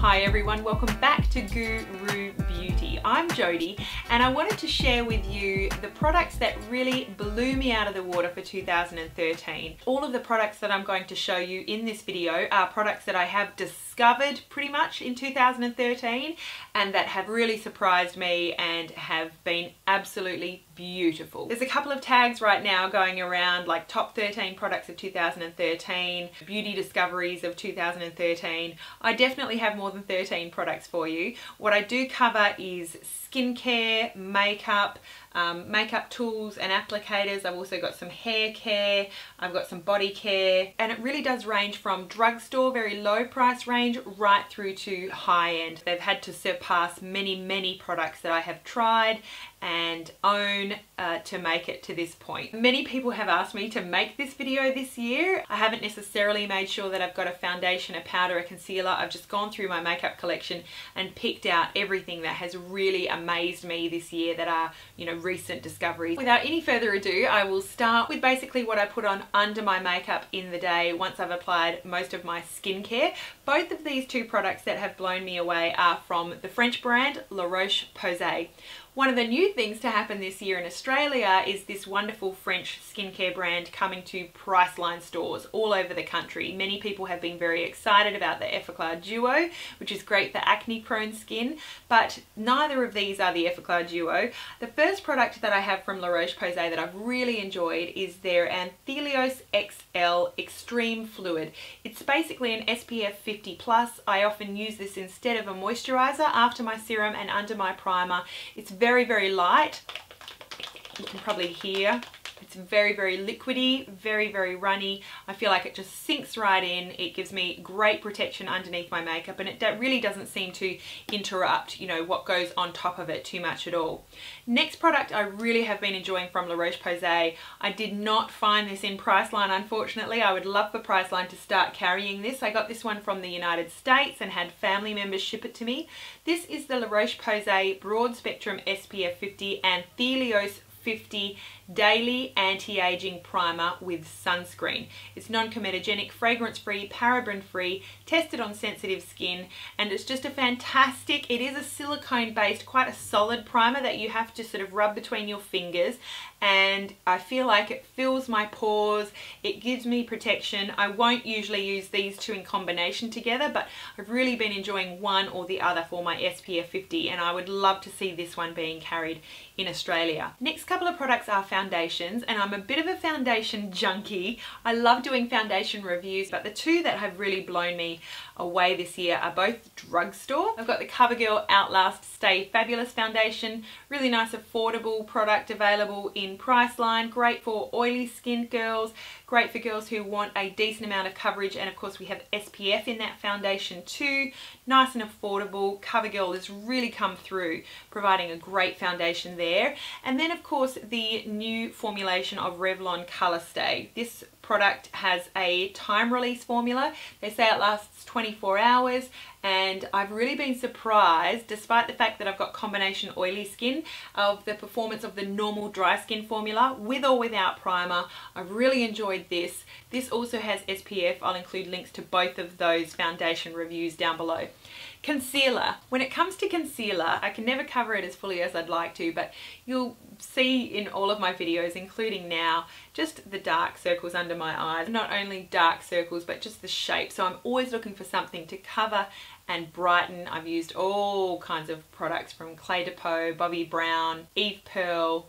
Hi everyone, welcome back to Guru Beauty. I'm Jodie and I wanted to share with you the products that really blew me out of the water for 2013. All of the products that I'm going to show you in this video are products that I have discovered pretty much in 2013 and that have really surprised me and have been absolutely beautiful. There's a couple of tags right now going around like top 13 products of 2013, beauty discoveries of 2013. I definitely have more than 13 products for you. What I do cover is skincare, makeup, makeup tools and applicators. I've also got some hair care, I've got some body care, and it really does range from drugstore, very low price range, right through to high end. They've had to surpass many products that I have tried and own to make it to this point. Many people have asked me to make this video this year. I haven't necessarily made sure that I've got a foundation, a powder, a concealer. I've just gone through my makeup collection and picked out everything that has really amazed me this year that are, you know, recent discoveries. Without any further ado, I will start with basically what I put on under my makeup in the day once I've applied most of my skincare. Both of these two products that have blown me away are from the French brand Roche Posay. One of the new things to happen this year in Australia is this wonderful French skincare brand coming to Priceline stores all over the country. Many people have been very excited about the Effaclar Duo, which is great for acne prone skin, but neither of these are the Effaclar Duo. The first product that I have from Roche Posay that I've really enjoyed is their Anthelios XL Extreme Fluid. It's basically an SPF 50+. I often use this instead of a moisturizer after my serum and under my primer. It's very light. You can probably hear it's very liquidy, very runny. I feel like it just sinks right in. It gives me great protection underneath my makeup, and it really doesn't seem to interrupt, you know, what goes on top of it too much at all. Next product I really have been enjoying from Roche Posay. I did not find this in Priceline, unfortunately. I would love for Priceline to start carrying this. I got this one from the United States and had family members ship it to me. This is the Roche Posay Broad Spectrum SPF 50 Anthelios 50 Daily Anti-Aging Primer with Sunscreen. It's non-comedogenic, fragrance-free, paraben-free, tested on sensitive skin, and it's just a fantastic, it is a silicone-based, quite a solid primer that you have to sort of rub between your fingers, and I feel like it fills my pores, it gives me protection. I won't usually use these two in combination together, but I've really been enjoying one or the other for my SPF 50, and I would love to see this one being carried in Australia. Next couple of products are foundations, and I'm a bit of a foundation junkie. I love doing foundation reviews, but the two that have really blown me away this year are both drugstore. I've got the CoverGirl Outlast Stay Fabulous Foundation, really nice affordable product available in Priceline, great for oily skinned girls, great for girls who want a decent amount of coverage, and of course we have SPF in that foundation too. Nice and affordable. CoverGirl has really come through providing a great foundation there. And then of course the new formulation of Revlon Color Stay. This product has a time release formula. They say it lasts 24 hours, and I've really been surprised, despite the fact that I've got combination oily skin, of the performance of the normal dry skin formula with or without primer. I've really enjoyed this. This also has SPF. I'll include links to both of those foundation reviews down below. Concealer. When it comes to concealer, I can never cover it as fully as I'd like to, but you'll see in all of my videos, including now, just the dark circles under my eyes. Not only dark circles, but just the shape. So I'm always looking for something to cover and brighten. I've used all kinds of products from Clé de Peau, Bobbi Brown, Eve Pearl,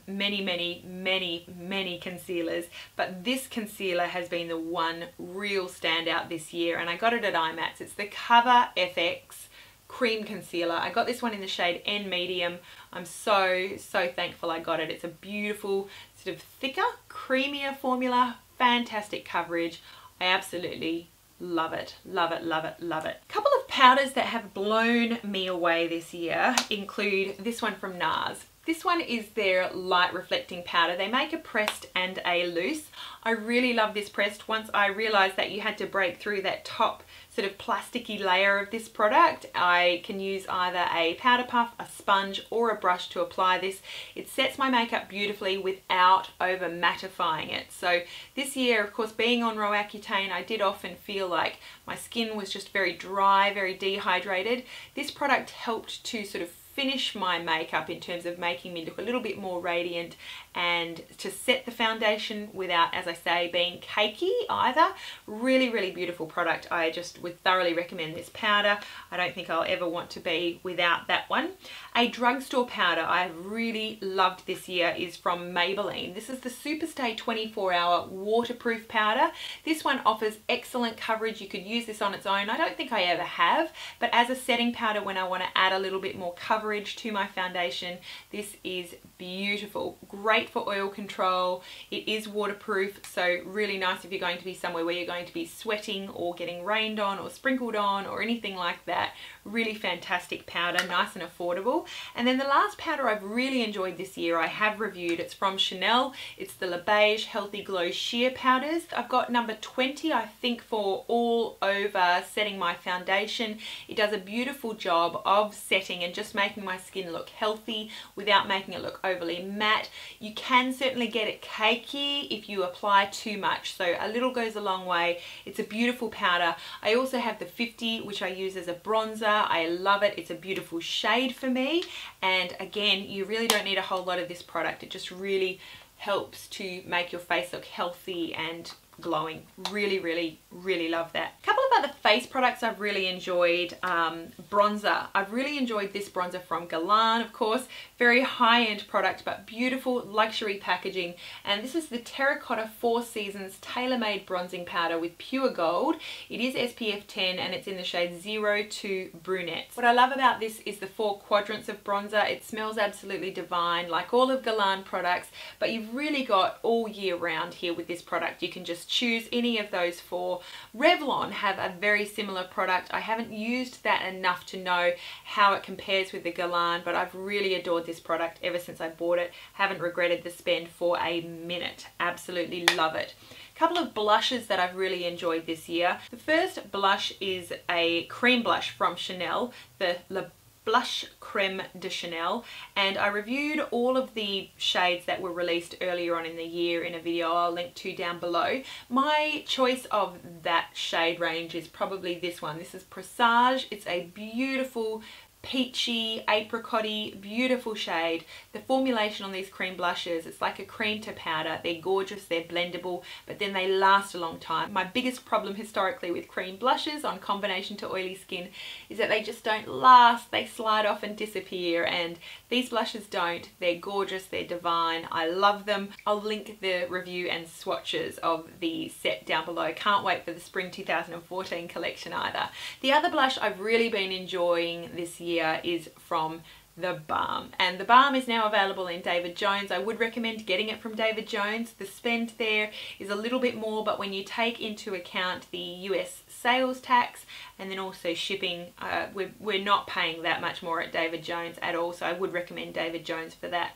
many concealers, but this concealer has been the one real standout this year, and I got it at IMAX. It's the Cover FX Cream Concealer. I got this one in the shade N Medium. I'm so thankful I got it. It's a beautiful, sort of thicker, creamier formula, fantastic coverage. I absolutely love it. Love it. A couple of powders that have blown me away this year include this one from NARS. This one is their light reflecting powder. They make a pressed and a loose. I really love this pressed. Once I realized that you had to break through that top sort of plasticky layer of this product, I can use either a powder puff, a sponge, or a brush to apply this. It sets my makeup beautifully without over mattifying it. So this year, of course, being on Roaccutane, I did often feel like my skin was just very dry, very dehydrated. This product helped to sort of finish my makeup in terms of making me look a little bit more radiant and to set the foundation without, as I say, being cakey either. Really, really beautiful product. I just would thoroughly recommend this powder. I don't think I'll ever want to be without that one. A drugstore powder I've really loved this year is from Maybelline. This is the SuperStay 24-hour waterproof powder. This one offers excellent coverage. You could use this on its own. I don't think I ever have, but as a setting powder when I want to add a little bit more coverage to my foundation, this is beautiful. Great for oil control. It is waterproof, so really nice if you're going to be somewhere where you're going to be sweating or getting rained on or sprinkled on or anything like that. Really fantastic powder, nice and affordable. And then the last powder I've really enjoyed this year, I have reviewed. It's from Chanel. It's the Beige Healthy Glow Sheer Powders. I've got number 20, I think, for all over setting my foundation. It does a beautiful job of setting and just making my skin look healthy without making it look overly matte. You can certainly get it cakey if you apply too much, so a little goes a long way. It's a beautiful powder. I also have the 50, which I use as a bronzer. I love it. It's a beautiful shade for me, and again, you really don't need a whole lot of this product. It just really helps to make your face look healthy and glowing. Really, really, really love that. A couple of other face products I've really enjoyed. Bronzer. I've really enjoyed this bronzer from Guerlain, of course. Very high-end product, but beautiful luxury packaging. And this is the Terracotta 4 Seasons tailor-made bronzing powder with pure gold. It is SPF 10 and it's in the shade 0 to Brunettes. What I love about this is the 4 quadrants of bronzer. It smells absolutely divine, like all of Guerlain products, but you've really got all year round here with this product. You can just choose any of those 4. Revlon have a very similar product. I haven't used that enough to know how it compares with the Guerlain, but I've really adored this product ever since I bought it. Haven't regretted the spend for a minute. Absolutely love it. A couple of blushes that I've really enjoyed this year. The first blush is a cream blush from Chanel, the Blush Creme de Chanel, and I reviewed all of the shades that were released earlier on in the year in a video I'll link to down below. My choice of that shade range is probably this one. This is Presage. It's a beautiful peachy, apricot-y, beautiful shade. The formulation on these cream blushes, it's like a cream to powder. They're gorgeous, they're blendable, but then they last a long time. My biggest problem historically with cream blushes on combination to oily skin is that they just don't last. They slide off and disappear, and these blushes don't. They're gorgeous, they're divine. I love them. I'll link the review and swatches of the set down below. Can't wait for the spring 2014 collection either. The other blush I've really been enjoying this year is from The Balm, and The Balm is now available in David Jones. I would recommend getting it from David Jones. The spend there is a little bit more, but when you take into account the US sales tax and then also shipping, we're not paying that much more at David Jones at all, so I would recommend David Jones for that.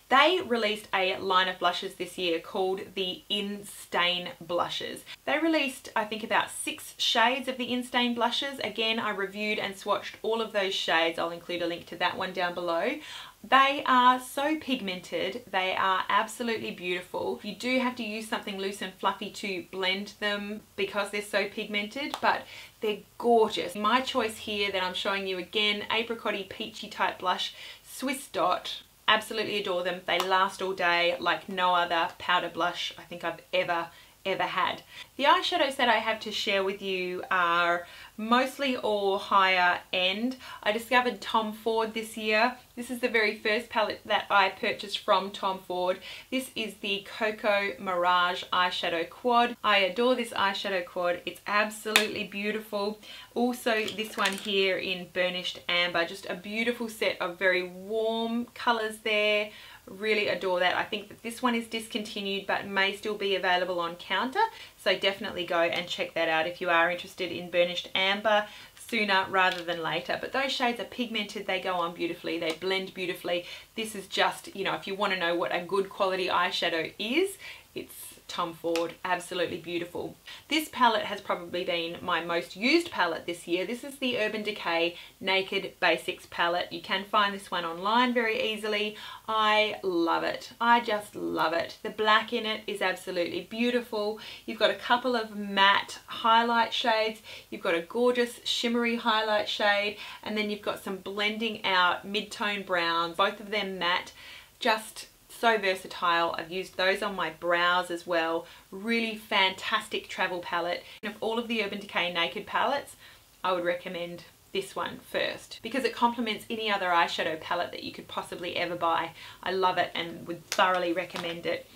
They released a line of blushes this year called the In Stain blushes. They released, I think, about 6 shades of the In Stain blushes. Again, I reviewed and swatched all of those shades. I'll include a link to that one down below. They are so pigmented. They are absolutely beautiful. You do have to use something loose and fluffy to blend them because they're so pigmented, but they're gorgeous. My choice here that I'm showing you again, apricot-y, peachy type blush, Swiss Dot. Absolutely adore them. They last all day like no other powder blush I think I've ever had. The eyeshadows that I have to share with you are mostly all higher end. I discovered Tom Ford this year. This is the very first palette that I purchased from Tom Ford. This is the Cocoa Mirage eyeshadow quad. I adore this eyeshadow quad. It's absolutely beautiful. Also this one here in Burnished Amber, just a beautiful set of very warm colors there. Really adore that. I think that this one is discontinued but may still be available on counter, so definitely go and check that out if you are interested in Burnished Amber. sooner rather than later. But those shades are pigmented, they go on beautifully, they blend beautifully. This is just, you know, if you want to know what a good quality eyeshadow is, it's Tom Ford. Absolutely beautiful. This palette has probably been my most used palette this year. This is the Urban Decay Naked Basics palette. You can find this one online very easily. I love it. I just love it. The black in it is absolutely beautiful. You've got a couple of matte highlight shades. You've got a gorgeous shimmery highlight shade, and then you've got some blending out mid-tone browns, both of them matte. Just so versatile. I've used those on my brows as well. Really fantastic travel palette. And of all of the Urban Decay Naked palettes, I would recommend this one first because it complements any other eyeshadow palette that you could possibly ever buy. I love it and would thoroughly recommend it.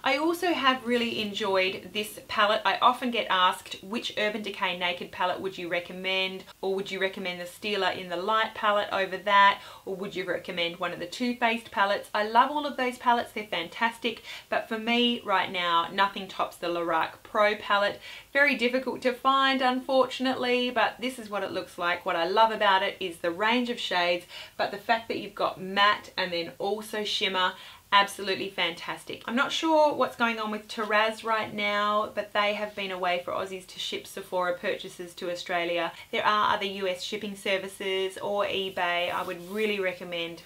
I also have really enjoyed this palette. I often get asked which Urban Decay Naked palette would you recommend, or would you recommend the Stila in the Light palette over that, or would you recommend one of the Too Faced palettes? I love all of those palettes, they're fantastic, but for me right now nothing tops the Lorac Pro palette. Very difficult to find unfortunately, but this is what it looks like. What I love about it is the range of shades, but the fact that you've got matte and then also shimmer. Absolutely fantastic. I'm not sure what's going on with Terracotta right now, but they have been away for Aussies to ship Sephora purchases to Australia. There are other US shipping services or eBay. I would really recommend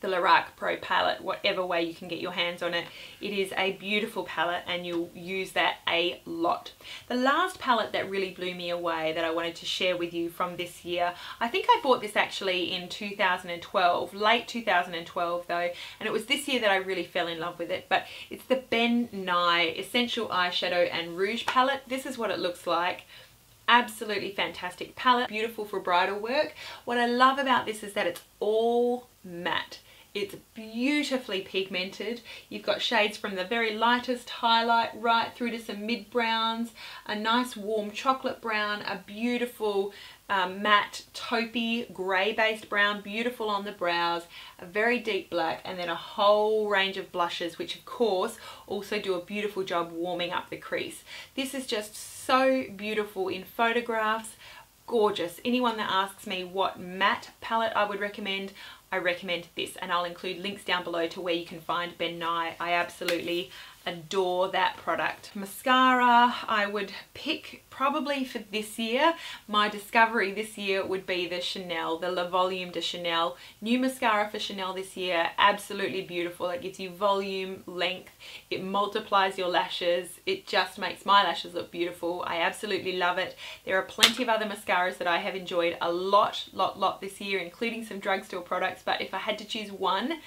the Lorac Pro palette, whatever way you can get your hands on it. It is a beautiful palette and you'll use that a lot. The last palette that really blew me away that I wanted to share with you from this year, I think I bought this actually in 2012, late 2012 though, and it was this year that I really fell in love with it, but it's the Ben Nye Essential Eyeshadow and Rouge palette. This is what it looks like. Absolutely fantastic palette, beautiful for bridal work. What I love about this is that it's all matte. It's beautifully pigmented. You've got shades from the very lightest highlight right through to some mid browns, a nice warm chocolate brown, a beautiful matte taupey grey based brown, beautiful on the brows, a very deep black, and then a whole range of blushes which of course also do a beautiful job warming up the crease. This is just so beautiful in photographs, gorgeous. Anyone that asks me what matte palette I would recommend, I recommend this, and I'll include links down below to where you can find Ben Nye. I absolutely adore that product. Mascara, I would pick probably for this year. My discovery this year would be the Chanel, the Le Volume de Chanel. New mascara for Chanel this year, absolutely beautiful. It gives you volume, length, it multiplies your lashes. It just makes my lashes look beautiful. I absolutely love it. There are plenty of other mascaras that I have enjoyed a lot this year, including some drugstore products, but if I had to choose one,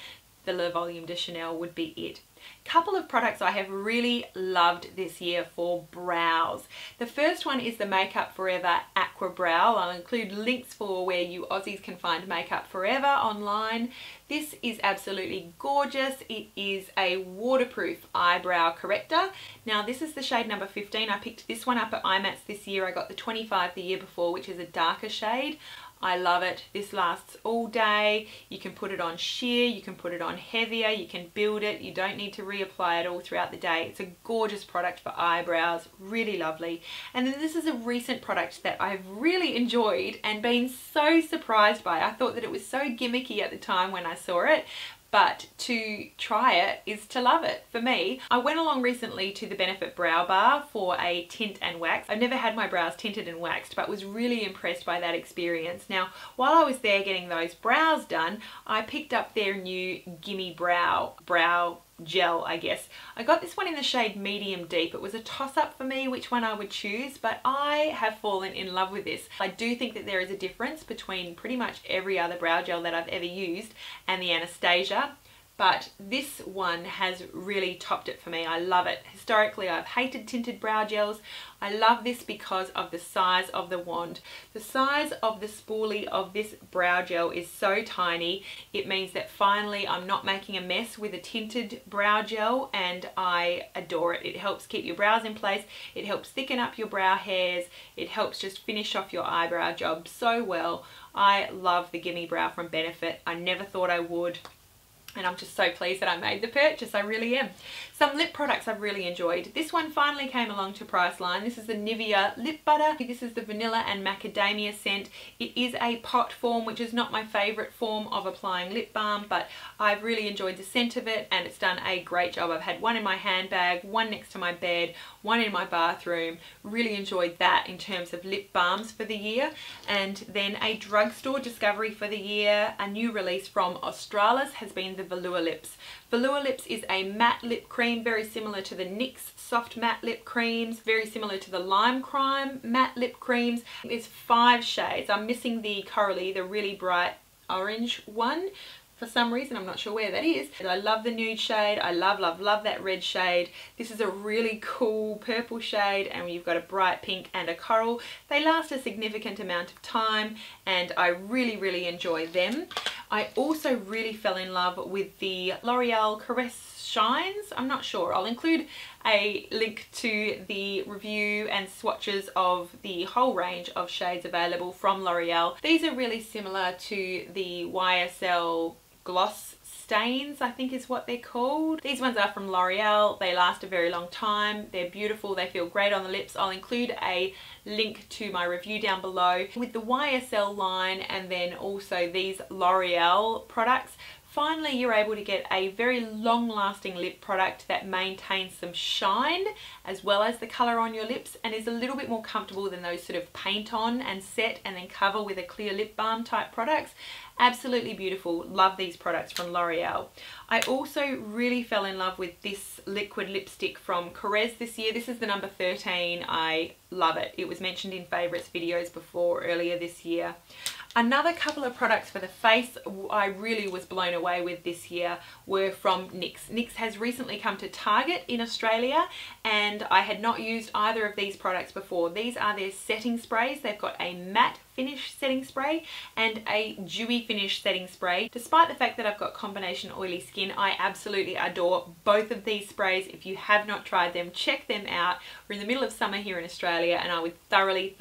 the Le Volume de Chanel would be it. Couple of products I have really loved this year for brows. The first one is the Makeup Forever Aqua Brow. I'll include links for where you Aussies can find Makeup Forever online. This is absolutely gorgeous. It is a waterproof eyebrow corrector. Now this is the shade number 15. I picked this one up at IMATS this year. I got the 25 the year before, which is a darker shade. I love it. This lasts all day. You can put it on sheer, you can put it on heavier, you can build it. You don't need to reapply it all throughout the day. It's a gorgeous product for eyebrows, really lovely. And then this is a recent product that I've really enjoyed and been so surprised by. I thought that it was so gimmicky at the time when I saw it, but to try it is to love it for me. I went along recently to the Benefit Brow Bar for a tint and wax. I've never had my brows tinted and waxed, but was really impressed by that experience. Now, while I was there getting those brows done, I picked up their new Gimme Brow gel, I guess. I got this one in the shade medium deep. It was a toss-up for me which one I would choose, but I have fallen in love with this. I do think that there is a difference between pretty much every other brow gel that I've ever used and the Anastasia, but this one has really topped it for me. I love it. Historically, I've hated tinted brow gels. I love this because of the size of the wand. The size of the spoolie of this brow gel is so tiny. It means that finally I'm not making a mess with a tinted brow gel, and I adore it. It helps keep your brows in place. It helps thicken up your brow hairs. It helps just finish off your eyebrow job so well. I love the Gimme Brow from Benefit. I never thought I would. And I'm just so pleased that I made the purchase, I really am. Some lip products I've really enjoyed. This one finally came along to Priceline. This is the Nivea Lip Butter. This is the Vanilla and Macadamia scent. It is a pot form, which is not my favourite form of applying lip balm, but I've really enjoyed the scent of it and it's done a great job. I've had one in my handbag, one next to my bed, one in my bathroom. Really enjoyed that in terms of lip balms for the year. And then a drugstore discovery for the year, a new release from Australis has been the Velour Lips. Velour Lips is a matte lip cream, very similar to the NYX soft matte lip creams, very similar to the Lime Crime matte lip creams. There's 5 shades. I'm missing the corally, the really bright orange one. For some reason, I'm not sure where that is. I love the nude shade. I love that red shade. This is a really cool purple shade, and you've got a bright pink and a coral. They last a significant amount of time and I really enjoy them. I also really fell in love with the L'Oreal Caress Shines. I'm not sure. I'll include a link to the review and swatches of the whole range of shades available from L'Oreal. These are really similar to the YSL Gloss Stains, I think is what they're called. These ones are from L'Oreal. They last a very long time. They're beautiful. They feel great on the lips. I'll include a link to my review down below. With the YSL line and then also these L'Oreal products, finally you're able to get a very long-lasting lip product that maintains some shine as well as the colour on your lips and is a little bit more comfortable than those sort of paint on and set and then cover with a clear lip balm type products. Absolutely beautiful. Love these products from L'Oreal. I also really fell in love with this liquid lipstick from Caress this year. This is the number 13. I love it. It was mentioned in favourites videos before earlier this year. Another couple of products for the face I really was blown away with this year were from NYX. NYX has recently come to Target in Australia and I had not used either of these products before. These are their setting sprays. They've got a matte finish setting spray and a dewy finish setting spray. Despite the fact that I've got combination oily skin, I absolutely adore both of these sprays. If you have not tried them, check them out. We're in the middle of summer here in Australia and I would thoroughly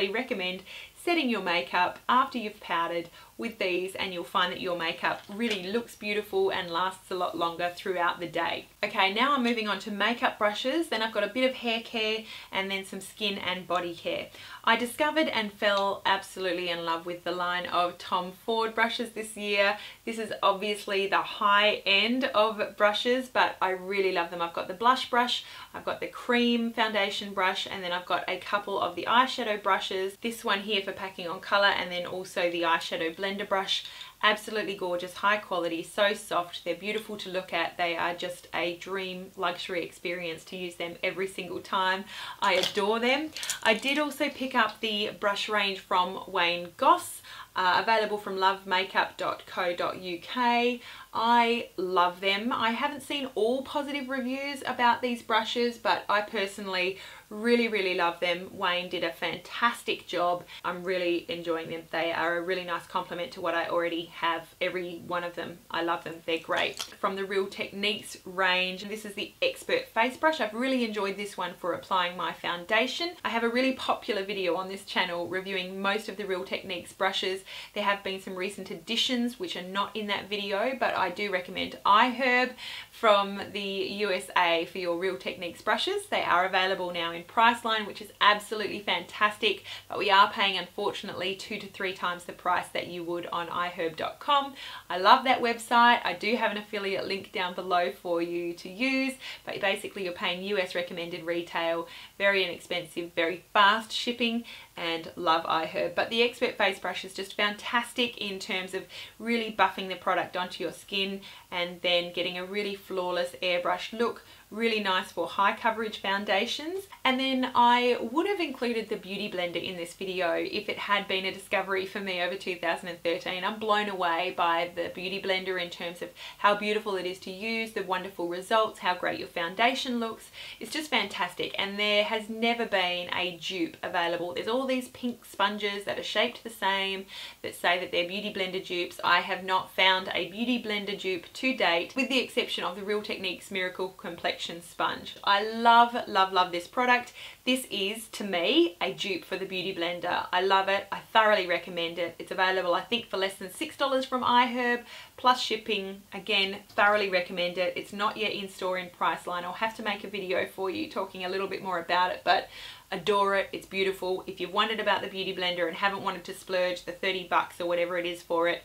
recommend setting your makeup after you've powdered with these, and you'll find that your makeup really looks beautiful and lasts a lot longer throughout the day. Okay, now I'm moving on to makeup brushes. Then I've got a bit of hair care and then some skin and body care. I discovered and fell absolutely in love with the line of Tom Ford brushes this year. This is obviously the high end of brushes, but I really love them. I've got the blush brush, I've got the cream foundation brush, and then I've got a couple of the eyeshadow brushes. This one here for packing on colour, and then also the eyeshadow blender brush. Absolutely gorgeous, high quality, so soft. They're beautiful to look at. They are just a dream luxury experience to use them every single time. I adore them. I did also pick up the brush range from Wayne Goss, available from lovemakeup.co.uk. I love them. I haven't seen all positive reviews about these brushes, but I personally really love them. Wayne did a fantastic job. I'm really enjoying them. They are a really nice complement to what I already have, every one of them. I love them. They're great. From the Real Techniques range, this is the Expert Face Brush. I've really enjoyed this one for applying my foundation. I have a really popular video on this channel reviewing most of the Real Techniques brushes. There have been some recent additions which are not in that video, but I do recommend iHerb from the USA for your Real Techniques brushes. They are available now in Priceline, which is absolutely fantastic, but we are paying unfortunately 2 to 3 times the price that you would on iHerb.com. I love that website. I do have an affiliate link down below for you to use, but basically you're paying US recommended retail, very inexpensive, very fast shipping, and love iHerb. But the Expert Face Brush is just fantastic in terms of really buffing the product onto your skin and then getting a really flawless airbrush look. Really nice for high coverage foundations. And then I would have included the Beauty Blender in this video if it had been a discovery for me over 2013. I'm blown away by the Beauty Blender in terms of how beautiful it is to use, the wonderful results, how great your foundation looks. It's just fantastic, and there has never been a dupe available. There's all all these pink sponges that are shaped the same, that say that they're Beauty Blender dupes. I have not found a Beauty Blender dupe to date, with the exception of the Real Techniques Miracle Complexion Sponge. I love, love, love this product. This is, to me, a dupe for the Beauty Blender. I love it. I thoroughly recommend it. It's available, I think, for less than $6 from iHerb, plus shipping. Again, thoroughly recommend it. It's not yet in store in Priceline. I'll have to make a video for you talking a little bit more about it, but adore it. It's beautiful. If you've wondered about the Beauty Blender and haven't wanted to splurge the 30 bucks or whatever it is for it,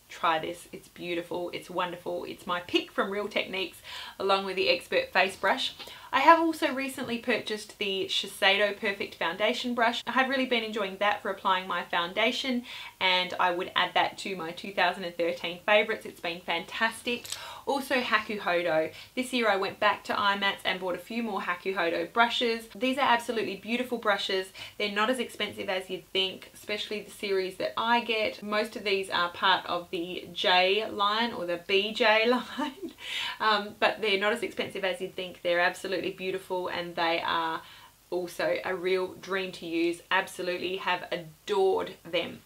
try this. It's beautiful. It's wonderful. It's my pick from Real Techniques, along with the Expert Face Brush. I have also recently purchased the Shiseido Perfect Foundation Brush. I have really been enjoying that for applying my foundation, and I would add that to my 2013 favourites. It's been fantastic. Also Haku Hodo. This year I went back to IMATS and bought a few more Haku Hodo brushes. These are absolutely beautiful brushes. They're not as expensive as you'd think, especially the series that I get. Most of these are part of the J line or the BJ line, but they're not as expensive as you'd think. They're absolutely beautiful, and they are also a real dream to use. Absolutely have adored them.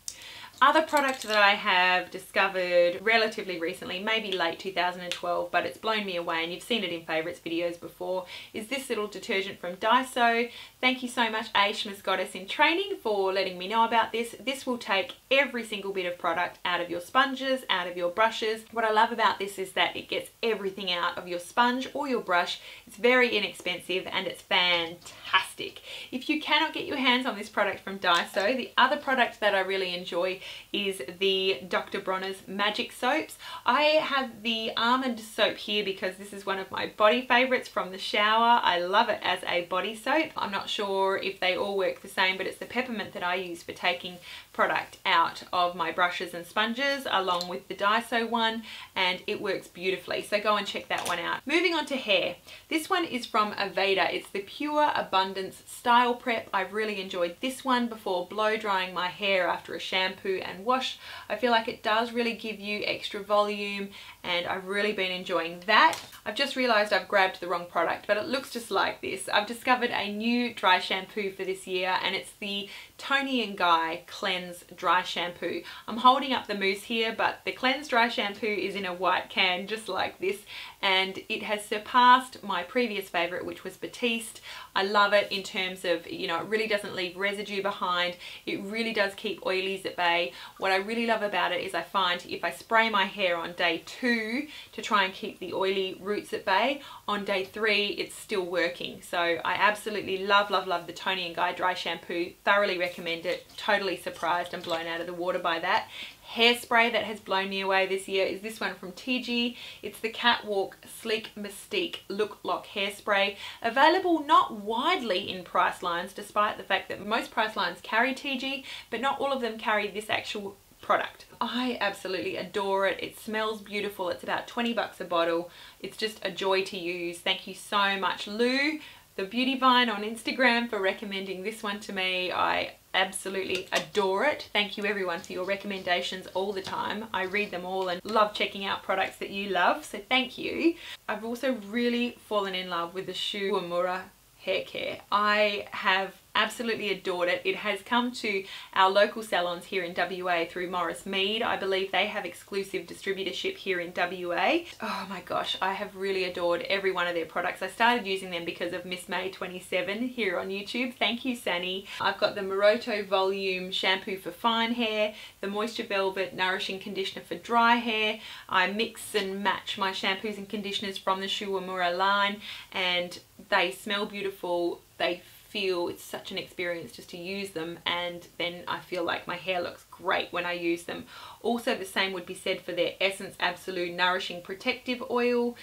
Other product that I have discovered relatively recently, maybe late 2012, but it's blown me away, and you've seen it in favourites videos before, is this little detergent from Daiso. Thank you so much, Aishma's Goddess in Training, for letting me know about this. This will take every single bit of product out of your sponges, out of your brushes. What I love about this is that it gets everything out of your sponge or your brush. It's very inexpensive and it's fantastic. If you cannot get your hands on this product from Daiso, the other product that I really enjoy is the Dr. Bronner's Magic Soaps. I have the almond soap here because this is one of my body favourites from the shower. I love it as a body soap. I'm not sure if they all work the same, but it's the peppermint that I use for taking product out of my brushes and sponges, along with the Daiso one, and it works beautifully, so go and check that one out. Moving on to hair. This one is from Aveda. It's the Pure Abundance Style Prep. I've really enjoyed this one before blow drying my hair after a shampoo and wash. I feel like it does really give you extra volume, and I've really been enjoying that. I've just realised I've grabbed the wrong product, but it looks just like this. I've discovered a new dry shampoo for this year, and it's the Toni & Guy Cleanse Dry Shampoo. I'm holding up the mousse here, but the Cleanse Dry Shampoo is in a white can just like this, and it has surpassed my previous favourite, which was Batiste. I love it in terms of, you know, it really doesn't leave residue behind. It really does keep oilies at bay. What I really love about it is I find if I spray my hair on day 2 to try and keep the oily roots at bay, on day 3 it's still working. So I absolutely love, love, love the Toni & Guy Dry Shampoo. Thoroughly recommend it. Totally surprised and blown out of the water by that. Hairspray that has blown me away this year is this one from TG. It's the Catwalk Sleek Mystique Look Lock Hairspray. Available not widely in Pricelines, despite the fact that most Pricelines carry TG, but not all of them carry this actual product. I absolutely adore it. It smells beautiful. It's about 20 bucks a bottle. It's just a joy to use. Thank you so much, Lou, the Beauty Vine on Instagram, for recommending this one to me. I absolutely adore it. Thank you everyone for your recommendations all the time. I read them all and love checking out products that you love, so thank you. I've also really fallen in love with the Shu Uemura hair care. I have absolutely adored it. It has come to our local salons here in WA through Morris Mead. I believe they have exclusive distributorship here in WA. Oh my gosh, I have really adored every one of their products. I started using them because of Miss May 27 here on YouTube. Thank you, Sani. I've got the Moroto Volume Shampoo for fine hair, the Moisture Velvet Nourishing Conditioner for dry hair. I mix and match my shampoos and conditioners from the Shu Uemura line, and they smell beautiful. They feel, it's such an experience just to use them, and then I feel like my hair looks great when I use them. Also the same would be said for their Essence Absolute Nourishing Protective Oil.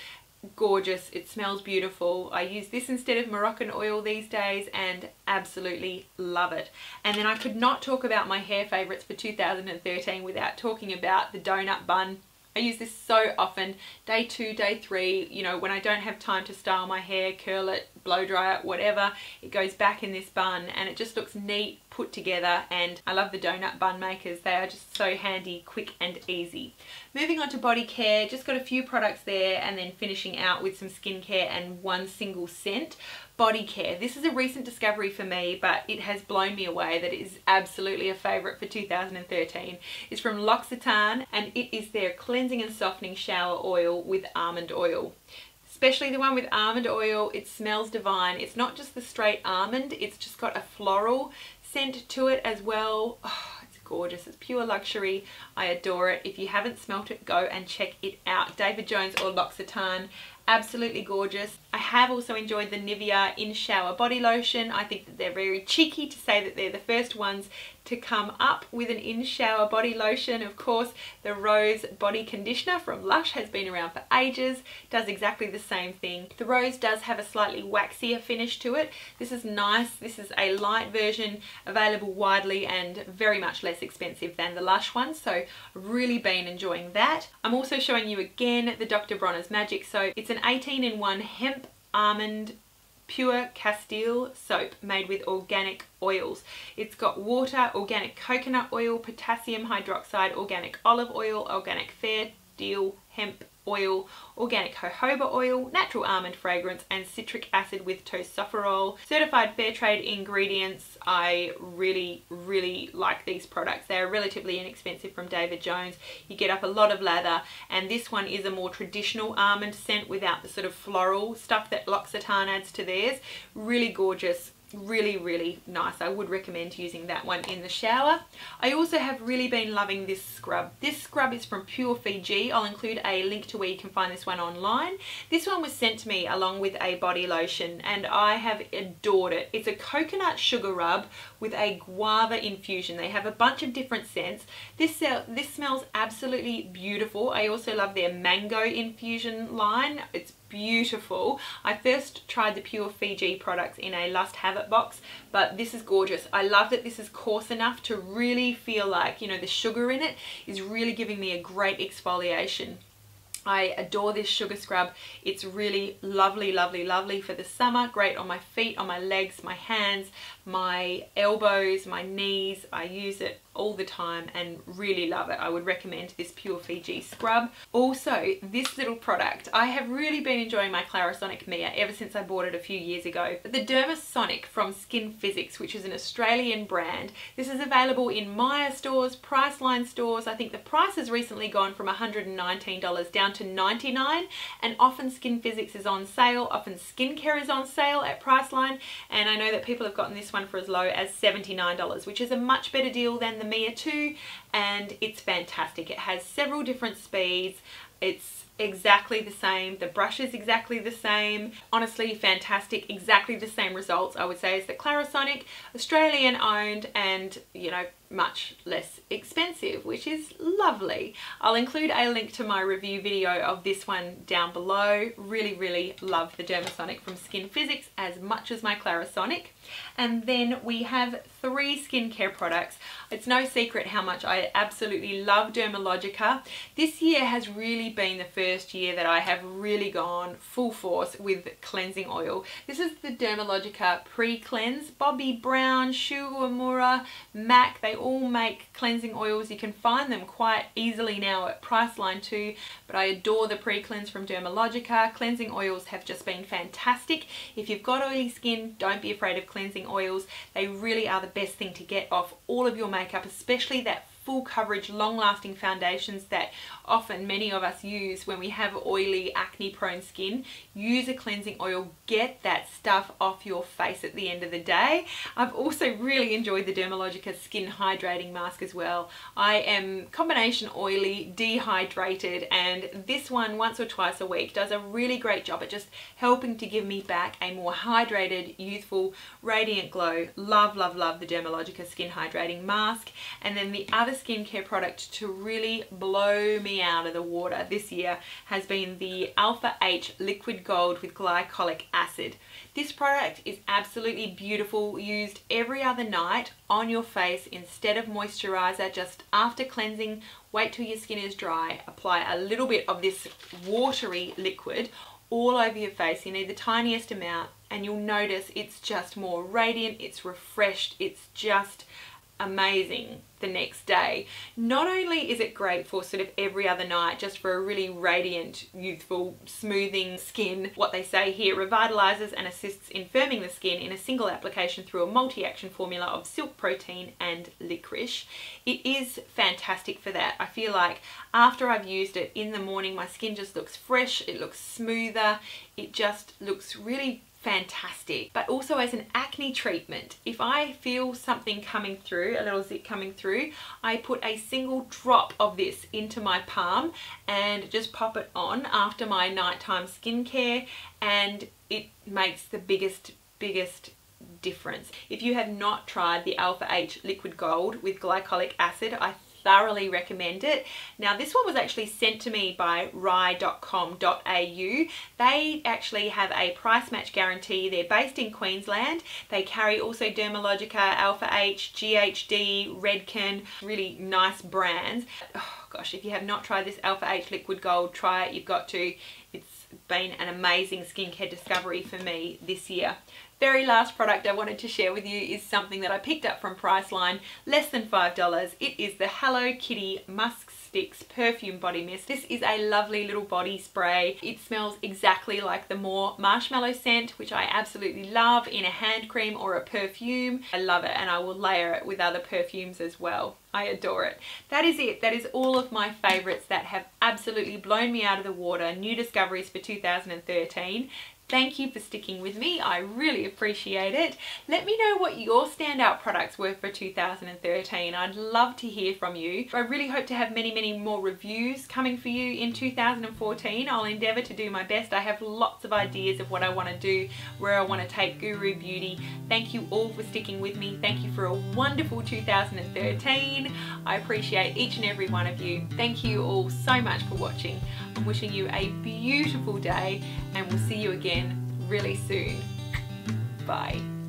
Gorgeous, it smells beautiful. I use this instead of Moroccan oil these days and absolutely love it. And then I could not talk about my hair favourites for 2013 without talking about the Donut Bun. I use this so often, day 2, day 3, you know, when I don't have time to style my hair, curl it, blow dry it, whatever. It goes back in this bun and it just looks neat, put together, and I love the donut bun makers. They are just so handy, quick and easy. Moving on to body care, just got a few products there, and then finishing out with some skincare and one single scent. Body care. This is a recent discovery for me, but it has blown me away that it is absolutely a favourite for 2013. It's from L'Occitane, and it is their cleansing and softening shower oil with almond oil. Especially the one with almond oil, it smells divine. It's not just the straight almond, it's just got a floral scent to it as well. Oh, it's gorgeous. It's pure luxury. I adore it. If you haven't smelt it, go and check it out. David Jones or L'Occitane. Absolutely gorgeous. I have also enjoyed the Nivea In Shower Body Lotion. I think that they're very cheeky to say that they're the first ones to come up with an in-shower body lotion. Of course, the Rose body conditioner from Lush has been around for ages, does exactly the same thing. The Rose does have a slightly waxier finish to it. This is nice. This is a light version, available widely and very much less expensive than the Lush one, so I've really been enjoying that. I'm also showing you again the Dr. Bronner's Magic Soap. It's an 18-in-1 hemp almond pure Castile soap made with organic oils. It's got water, organic coconut oil, potassium hydroxide, organic olive oil, organic fair deal hemp oil, organic jojoba oil, natural almond fragrance, and citric acid with tocopherol. Certified fair trade ingredients. I really like these products. They are relatively inexpensive from David Jones. You get up a lot of lather, and this one is a more traditional almond scent without the sort of floral stuff that L'Occitane adds to theirs. Really gorgeous. Really nice. I would recommend using that one in the shower. I also have really been loving this scrub. This scrub is from Pure Fiji. I'll include a link to where you can find this one online. This one was sent to me along with a body lotion and I have adored it. It's a coconut sugar rub with a guava infusion. They have a bunch of different scents. This smells absolutely beautiful. I also love their mango infusion line. It's beautiful. I first tried the Pure Fiji products in a Lust Have It box, but this is gorgeous. I love that this is coarse enough to really feel like, you know, the sugar in it is really giving me a great exfoliation. I adore this sugar scrub. It's really lovely for the summer. Great on my feet, on my legs, my hands, my elbows, my knees. I use it all the time and really love it. I would recommend this Pure Fiji scrub. Also, this little product, I have really been enjoying my Clarisonic Mia ever since I bought it a few years ago. But the Dermasonic from Skin Physics, which is an Australian brand, this is available in Maya stores, Priceline stores. I think the price has recently gone from $119 down to $99, and often Skin Physics is on sale, often skincare is on sale at Priceline, and I know that people have gotten this one for as low as $79, which is a much better deal than the Mia 2, and it's fantastic. It has several different speeds. It's exactly the same. The brush is exactly the same. Honestly, fantastic. Exactly the same results, I would say, as the Clarisonic. Australian owned and, you know, much less expensive, which is lovely. I'll include a link to my review video of this one down below. Really love the Dermasonic from Skin Physics as much as my Clarisonic. And then we have 3 skincare products. It's no secret how much I absolutely love Dermalogica. This year has really been the first year that I have really gone full force with cleansing oil. This is the Dermalogica Pre-Cleanse. Bobbi Brown, Shu Uemura, MAC, they all make cleansing oils. You can find them quite easily now at Priceline too, but I adore the Pre-Cleanse from Dermalogica. Cleansing oils have just been fantastic. If you've got oily skin, don't be afraid of cleansing oils. They really are the best thing to get off all of your makeup, especially that full coverage, long-lasting foundations that often many of us use when we have oily, acne-prone skin. Use a cleansing oil. Get that stuff off your face at the end of the day. I've also really enjoyed the Dermalogica Skin Hydrating Mask as well. I am combination oily, dehydrated, and this one once or twice a week does a really great job at just helping to give me back a more hydrated, youthful, radiant glow. Love the Dermalogica Skin Hydrating Mask. And then the other skincare product to really blow me out of the water this year has been the Alpha H Liquid Gold with glycolic acid. This product is absolutely beautiful, used every other night on your face instead of moisturizer. Just after cleansing, wait till your skin is dry, apply a little bit of this watery liquid all over your face. You need the tiniest amount. and you'll notice it's just more radiant, it's refreshed, it's just amazing the next day. Not only is it great for sort of every other night, just for a really radiant, youthful, smoothing skin, what they say here, revitalizes and assists in firming the skin in a single application through a multi-action formula of silk protein and licorice. It is fantastic for that. I feel like after I've used it in the morning, my skin just looks fresh, it looks smoother, it just looks really fantastic. But also as an acne treatment, if I feel something coming through, a little zit coming through, I put a single drop of this into my palm and just pop it on after my nighttime skincare, and it makes the biggest difference. If you have not tried the Alpha H Liquid Gold with glycolic acid, I thoroughly recommend it. Now this one was actually sent to me by rye.com.au. They actually have a price match guarantee. They're based in Queensland. They carry also Dermalogica, Alpha H, GHD, Redken, really nice brands. Oh gosh, if you have not tried this Alpha H Liquid Gold, try it. You've got to. It's been an amazing skincare discovery for me this year. Very last product I wanted to share with you is something that I picked up from Priceline, less than $5. It is the Hello Kitty Musk Sticks Perfume Body Mist. This is a lovely little body spray. It smells exactly like the more marshmallow scent, which I absolutely love in a hand cream or a perfume. I love it, and I will layer it with other perfumes as well. I adore it. That is it. That is all of my favorites that have absolutely blown me out of the water. New discoveries for 2013. Thank you for sticking with me. I really appreciate it. Let me know what your standout products were for 2013. I'd love to hear from you. I really hope to have many more reviews coming for you in 2014. I'll endeavour to do my best. I have lots of ideas of what I want to do, where I want to take Guru Beauty. Thank you all for sticking with me. Thank you for a wonderful 2013. I appreciate each and every one of you. Thank you all so much for watching. I'm wishing you a beautiful day, and we'll see you again really soon. Bye.